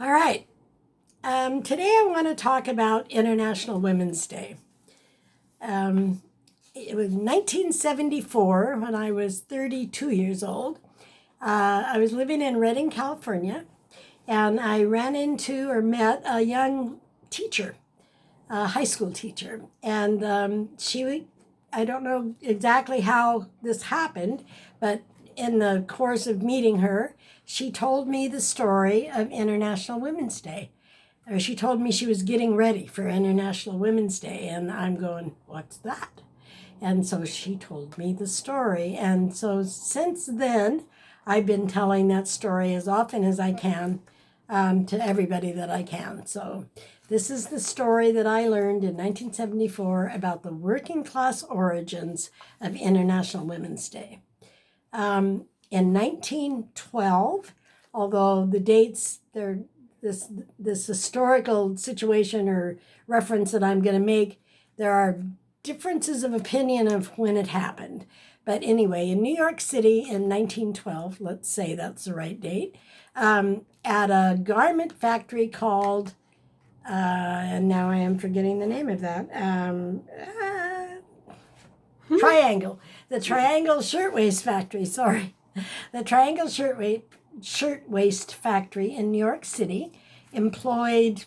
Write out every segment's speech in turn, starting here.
All right. Today I want to talk about International Women's Day. It was 1974 when I was 32 years old. I was living in Redding, California, and I ran into or met a young teacher, a high school teacher. And I don't know exactly how this happened, but in the course of meeting her, she told me the story of International Women's Day. Or she told me she was getting ready for International Women's Day, and I'm going, what's that? And so she told me the story. And so since then, I've been telling that story as often as I can to everybody that I can. So this is the story that I learned in 1974 about the working class origins of International Women's Day. In 1912, although the dates, they're this historical situation or reference that I'm going to make, there are differences of opinion of when it happened. But anyway, in New York City in 1912, let's say that's the right date, at a garment factory called, and now I am forgetting the name of that, Triangle, the Triangle Shirtwaist Factory, sorry. The Triangle Shirtwaist Factory in New York City employed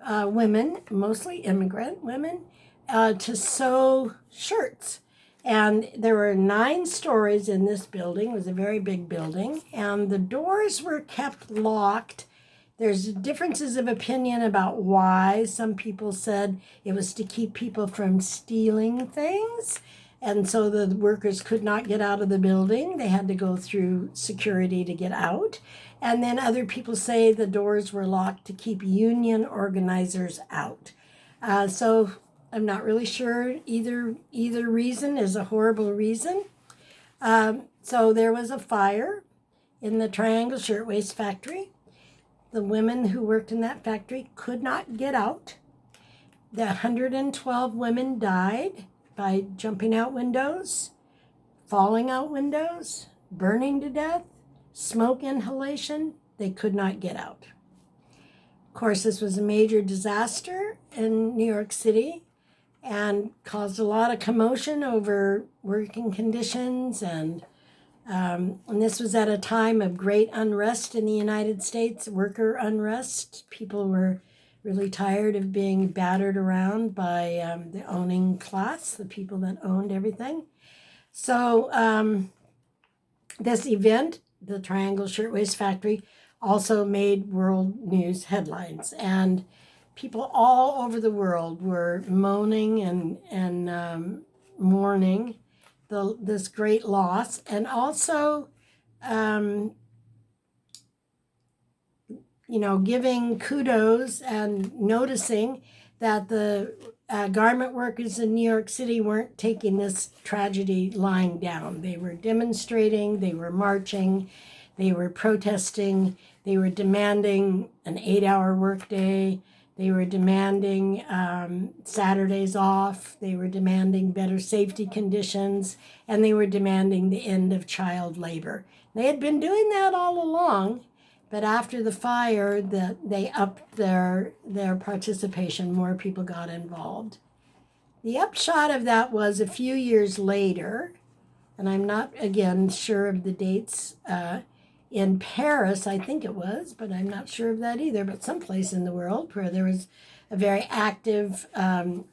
women, mostly immigrant women, to sew shirts. And there were 9 stories in this building. It was a very big building, and the doors were kept locked. There's differences of opinion about why. Some people said it was to keep people from stealing things, and so the workers could not get out of the building. They had to go through security to get out. And then other people say the doors were locked to keep union organizers out. So I'm not really sure either reason is a horrible reason. So there was a fire in the Triangle Shirtwaist Factory. The women who worked in that factory could not get out. The 112 women died by jumping out windows, falling out windows, burning to death, smoke inhalation. They could not get out. Of course, this was a major disaster in New York City and caused a lot of commotion over working conditions. And this was at a time of great unrest in the United States, worker unrest. People were really tired of being battered around by the owning class, the people that owned everything. So this event, the Triangle Shirtwaist Factory, also made world news headlines. And people all over the world were moaning and mourning this great loss. And also giving kudos and noticing that the garment workers in New York City weren't taking this tragedy lying down. They were demonstrating, they were marching, they were protesting, they were demanding an 8-hour workday, they were demanding Saturdays off, they were demanding better safety conditions, and they were demanding the end of child labor. They had been doing that all along, but after the fire, they upped their participation. More people got involved. The upshot of that was a few years later, and I'm not, again, sure of the dates, in Paris, I think it was, but I'm not sure of that either, but someplace in the world where there was a very active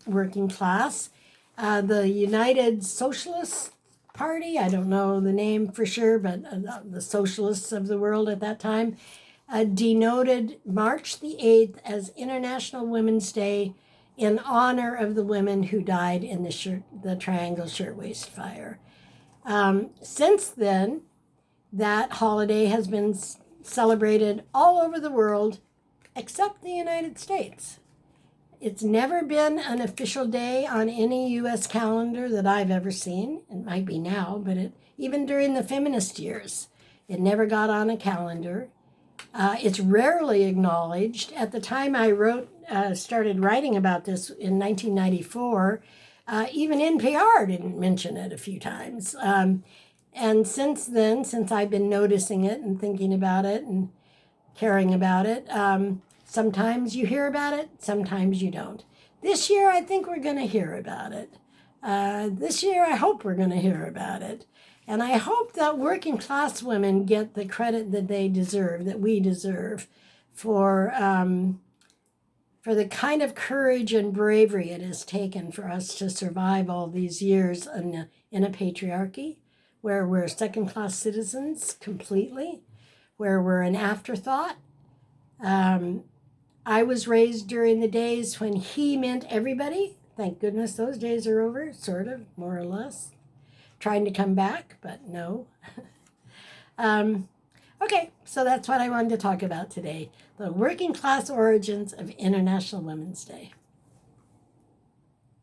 working class. The United Socialist Party, I don't know the name for sure, but the socialists of the world at that time, denoted March the 8th as International Women's Day in honor of the women who died in the Triangle Shirtwaist Fire. Since then, that holiday has been celebrated all over the world except the United States. It's never been an official day on any U.S. calendar that I've ever seen. It might be now, but even during the feminist years, it never got on a calendar. It's rarely acknowledged. At the time I started writing about this in 1994, even NPR didn't mention it a few times. And since then, since I've been noticing it and thinking about it and caring about it. Sometimes you hear about it, sometimes you don't. This year, I think we're going to hear about it. This year, I hope we're going to hear about it. And I hope that working class women get the credit that they deserve, that we deserve, for the kind of courage and bravery it has taken for us to survive all these years in a patriarchy, where we're second-class citizens completely, where we're an afterthought. I was raised during the days when he meant everybody. Thank goodness those days are over, sort of, more or less. Trying to come back, but no. Okay, so that's what I wanted to talk about today, the working class origins of International Women's Day.